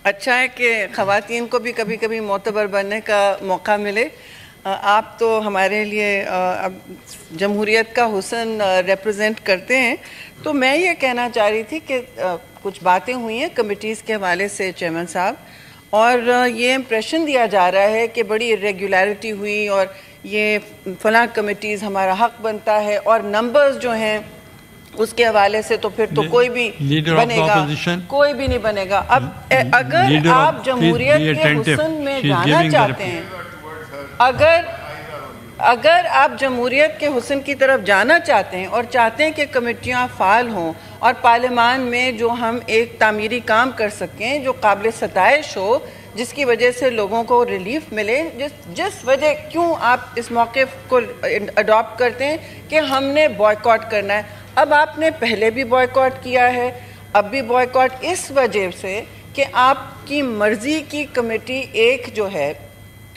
اچھا ہے کہ خواتین کو بھی کبھی کبھی معتبر بننے کا موقع ملے. آپ تو ہمارے لیے جمہوریت کا حسن ریپرزینٹ کرتے ہیں. تو میں یہ کہنا چاہ رہی تھی کہ کچھ باتیں ہوئی ہیں کمیٹیز کے حوالے سے چیئرمین صاحب, اور یہ امپریشن دیا جا رہا ہے کہ بڑی ارریگولیرٹی ہوئی اور یہ فلاں کمیٹیز ہمارا حق بنتا ہے, اور نمبرز جو ہیں اس کے حوالے سے تو پھر تو کوئی بھی بنے گا, کوئی بھی نہیں بنے گا. اب اگر آپ جمہوریت کے حسن میں جانا چاہتے ہیں, اگر آپ جمہوریت کے حسن کی طرف جانا چاہتے ہیں اور چاہتے ہیں کہ کمیٹیاں فعال ہوں اور پارلیمان میں جو ہم ایک تعمیری کام کر سکیں جو قابل ستائش ہو, جس کی وجہ سے لوگوں کو ریلیف ملے, جس وجہ کیوں آپ اس موقف کو اڈاپٹ کرتے ہیں کہ ہم نے بوائیکاٹ کرنا ہے. اب آپ نے پہلے بھی بوائیکاٹ کیا ہے, اب بھی بوائیکاٹ اس وجہ سے کہ آپ کی مرضی کی کمیٹی ایک جو ہے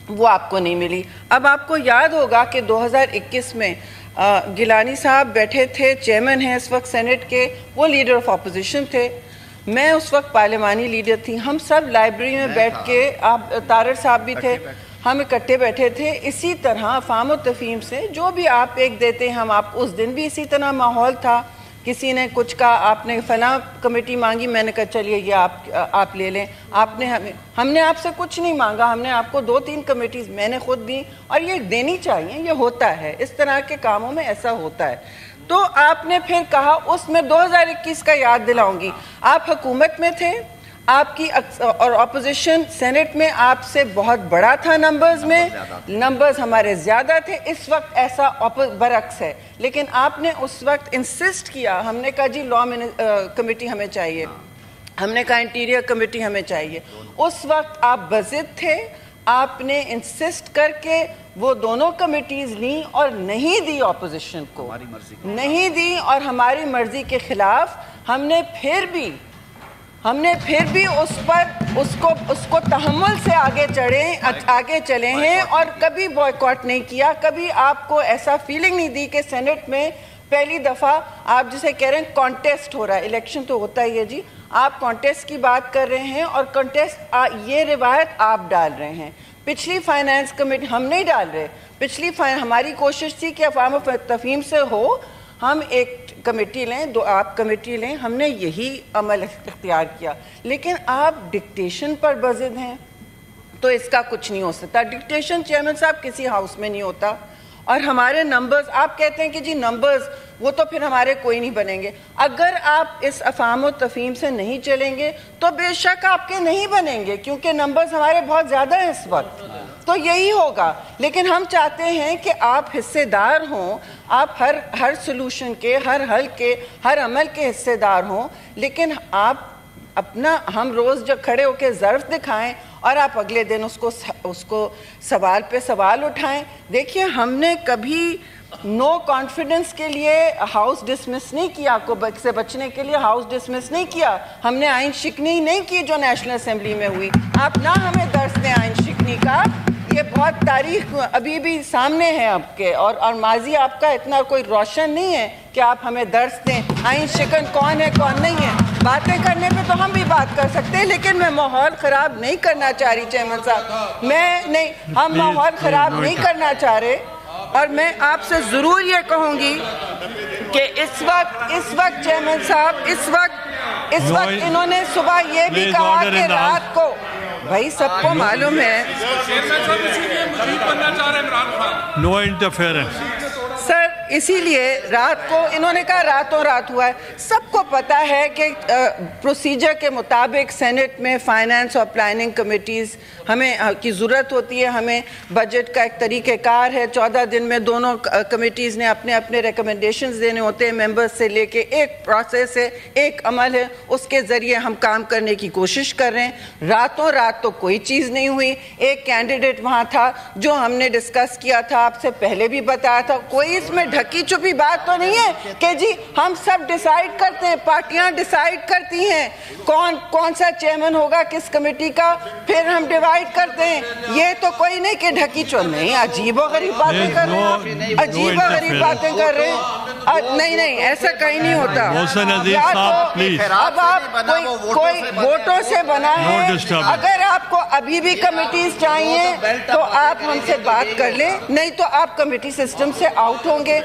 وہ آپ کو نہیں ملی. اب آپ کو یاد ہوگا کہ 2021 میں گیلانی صاحب بیٹھے تھے, چیئرمین ہیں اس وقت سینٹ کے, وہ لیڈر آف اپوزیشن تھے, میں اس وقت پارلیمانی لیڈر تھی. ہم سب لائبریری میں بیٹھ کے, آپ طارر صاحب بھی تھے, ہم اکٹھے بیٹھے تھے. اسی طرح افہام و تفہیم سے جو بھی آپ ایک دیتے ہیں ہم آپ, اس دن بھی اسی طرح ماحول تھا. کسی نے کچھ کہا, آپ نے فلاں کمیٹی مانگی, میں نے کہا چلیے یہ آپ لے لیں. ہم نے آپ سے کچھ نہیں مانگا, ہم نے آپ کو 2-3 کمیٹیز میں نے خود دی, اور یہ دینی چاہیے, یہ ہوتا ہے, اس طرح کے کاموں میں ایسا ہوتا ہے. تو آپ نے پھر کہا, اس میں 2021 کا یاد دلاؤں گی, آپ حکومت میں تھے, آپ کی اور اپوزیشن سینٹ میں آپ سے بہت بڑا تھا نمبرز میں, نمبرز ہمارے زیادہ تھے. اس وقت ایسا برعکس ہے, لیکن آپ نے اس وقت انسسٹ کیا. ہم نے کہا جی لا کمیٹی ہمیں چاہیے, ہم نے کہا انٹیریئر کمیٹی ہمیں چاہیے. اس وقت آپ بضد تھے, آپ نے انسسٹ کر کے وہ دونوں کمیٹیز لیں اور نہیں دی اپوزیشن کو, نہیں دی, اور ہماری مرضی کے خلاف ہم نے پھر بھی اس کو تحمل سے آگے چلے ہیں, اور کبھی بوائیکاٹ نہیں کیا. کبھی آپ کو ایسا فیلنگ نہیں دی کہ سینٹ میں پہلی دفعہ آپ جسے کہہ رہے ہیں کانٹیسٹ ہو رہا ہے, الیکشن تو ہوتا ہی ہے جی, آپ کانٹیسٹ کی بات کر رہے ہیں, اور کانٹیسٹ یہ روایت آپ ڈال رہے ہیں. پچھلی فائنانس کمیٹی ہم نہیں ڈال رہے, پچھلی ہماری کوشش تھی کہ افہام و تفہیم سے ہو, ہم ایک کمیٹی لیں, آپ کمیٹی لیں, ہم نے یہی عمل اختیار کیا. لیکن آپ ڈکٹیشن پر بضد ہیں تو اس کا کچھ نہیں ہو سکتا. ڈکٹیشن چیئرمین صاحب کسی ہاؤس میں نہیں ہوتا. اور ہمارے نمبرز, آپ کہتے ہیں کہ جی نمبرز وہ تو پھر ہمارے کوئی نہیں بنیں گے. اگر آپ اس افہام و تفہیم سے نہیں چلیں گے تو بے شک آپ کے نہیں بنیں گے, کیونکہ نمبرز ہمارے بہت زیادہ ہیں اس وقت, تو یہی ہوگا. لیکن ہم چاہتے ہیں کہ آپ حصے دار ہوں, آپ ہر سلوشن کے, ہر حل کے, ہر عمل کے حصے دار ہوں. لیکن آپ ہم روز جب کھڑے ہو کے ظرف دکھائیں اور آپ اگلے دن اس کو سوال پہ سوال اٹھائیں. دیکھیے ہم نے کبھی نو کانفیڈنس کے لیے ہاؤس ڈسمس نہیں کیا, کو سے بچنے کے لیے ہاؤس ڈسمس نہیں کیا. ہم نے آئین شکنی نہیں کی جو نیشنل اسمبلی میں ہوئی. آپ نہ ہمیں درس دیں آئین شکنی کا, یہ بہت تاریخ ابھی بھی سامنے ہے آپ کے, اور ماضی آپ کا اتنا کوئی روشن نہیں ہے کہ آپ ہمیں درس دیں آئین شکن کون ہے کون نہیں ہے. باتیں کرنے پہ تو ہم بھی بات کر سکتے ہیں, لیکن میں ماحول خراب نہیں کرنا چاہ رہی چیئرمین صاحب, ہم ماحول خراب نہیں کرنا چاہ رہے. اور میں آپ سے ضرور یہ کہوں گی کہ اس وقت چیئرمین صاحب اس وقت انہوں نے صبح یہ بھی کہا کہ رات کو, بھائی سب کو معلوم ہے نو انٹرفیئرنس سر, اسی لیے رات کو انہوں نے کہا راتوں رات ہوا ہے. سب کو پتا ہے کہ پروسیجر کے مطابق سینٹ میں فائنانس اور پلاننگ کمیٹیز ہمیں کی ضرورت ہوتی ہے. ہمیں بجٹ کا ایک طریقہ کار ہے, 14 دن میں دونوں کمیٹیز نے اپنے ریکمنڈیشنز دینے ہوتے ہیں ممبرز سے لے کے. ایک پروسیس ہے, ایک عمل ہے, اس کے ذریعے ہم کام کرنے کی کوشش کر رہے ہیں. راتوں رات تو کوئی چیز نہیں ہوئی. ایک کینڈیڈیٹ وہاں تھا جو ہم نے ڈسکس کیا تھا, آپ سے پہلے بھی بتایا تھا. کوئی اس میں ڈھکی چھپی بات تو نہیں ہے کہ جی ہم سب ڈیسائیڈ کرتے ہیں, پارٹیاں ڈیسائیڈ کرتی ہیں کون سا چیئرمین ہوگا کس کمیٹی کا, پھر ہم ڈیوائیڈ کرتے ہیں. یہ تو کوئی نہیں کہ ڈھکی چھپی, نہیں, عجیب و غریب باتیں کر رہے ہیں, عجیب و غریب باتیں کر رہے ہیں. نہیں ایسا کہیں نہیں ہوتا. محسن عزیز صاحب پلیز. اب آپ کوئی ووٹوں سے بنا ہے. اگر آپ کو ابھی بھی کمیٹیز چاہیے تو آپ ہم سے بات کر لیں, نہیں تو آپ کمیٹی سسٹم سے آؤٹ ہوں گے.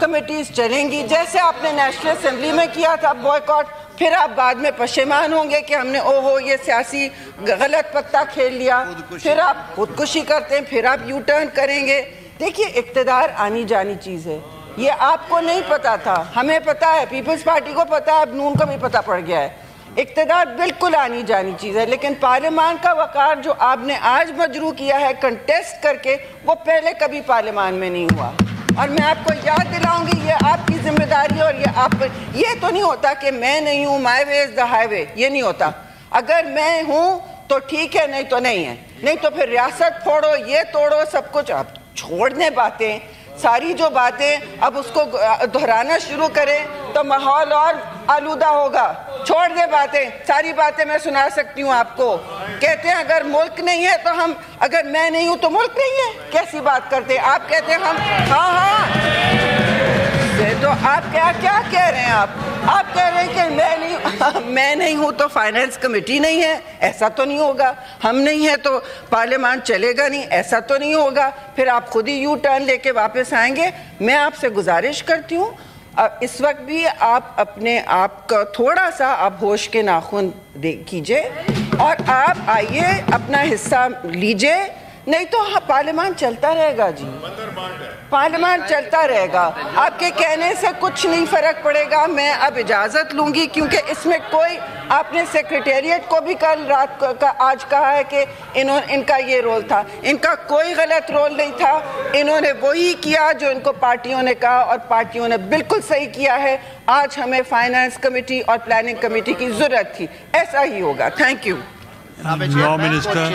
کمیٹیز چلیں گی جیسے آپ نے نیشنل اسمبلی میں کیا تھا بوائکاٹ, پھر آپ بعد میں پشیمان ہوں گے کہ ہم نے یہ سیاسی غلط پتہ کھیل لیا, پھر آپ خودکشی کرتے ہیں, پھر آپ یو ٹرن کریں گے. دیکھیے اقتدار آنی جانی چیز ہے, یہ آپ کو نہیں پتا تھا, ہمیں پتا ہے, پیپلز پارٹی کو پتا ہے, اب نون کو بھی پتا پڑ گیا ہے. اقتدار بالکل آنی جانی چیز ہے, لیکن پارلیمان کا وقار جو آپ نے آج مجروح کیا ہے کنٹیسٹ کر کے, وہ پہلے کبھی پارلیمان میں نہیں ہوا. اور میں آپ کو یاد دلاؤں گی یہ آپ کی ذمہ داری, اور یہ آپ یہ تو نہیں ہوتا کہ میں نہیں ہوں, مائی وے از دا ہائی وے, یہ نہیں ہوتا. اگر میں ہوں تو ٹھیک ہے, نہیں تو نہیں ہے, نہیں تو پھر ریاست پھوڑو, یہ توڑو, سب کچھ. آپ چھوڑنے باتیں, ساری جو باتیں اب اس کو دہرانا شروع کریں تو ماحول اور آلودہ ہوگا. چھوڑ دیں باتیں, ساری باتیں میں سنا سکتی ہوں آپ کو. کہتے ہیں اگر ملک نہیں ہے تو ہم, اگر میں نہیں ہوں تو ملک نہیں ہے, کیسی بات کرتے ہیں آپ. کہتے ہیں ہم, ہاں تو آپ کیا کہہ رہے ہیں. آپ کہہ رہے ہیں کہ میں نہیں ہوں تو فائنانس کمیٹی نہیں ہے, ایسا تو نہیں ہوگا. ہم نہیں ہیں تو پارلیمان چلے گا نہیں, ایسا تو نہیں ہوگا. پھر آپ خود ہی یو ٹرن لے کے واپس آئیں گے. میں آپ سے گزارش کرتی ہوں اس وقت بھی آپ اپنے آپ کا تھوڑا سا آپ ہوش کے ناخن کیجئے اور آپ آئیے, اپنا حصہ لیجئے, نہیں تو پارلیمان چلتا رہے گا. جی پارلیمان چلتا رہے گا, آپ کے کہنے سے کچھ نہیں فرق پڑے گا. میں اب اجازت لوں گی کیونکہ اس میں کوئی, آپ نے سیکریٹریٹ کو بھی کل رات کا آج کہا ہے کہ ان کا یہ رول تھا, ان کا کوئی غلط رول نہیں تھا. انہوں نے وہی کیا جو ان کو پارٹیوں نے کہا, اور پارٹیوں نے بالکل صحیح کیا ہے. آج ہمیں فائنانس کمیٹی اور پلاننگ کمیٹی کی ضرورت تھی, ایسا ہی ہوگا. Thank you. Law minister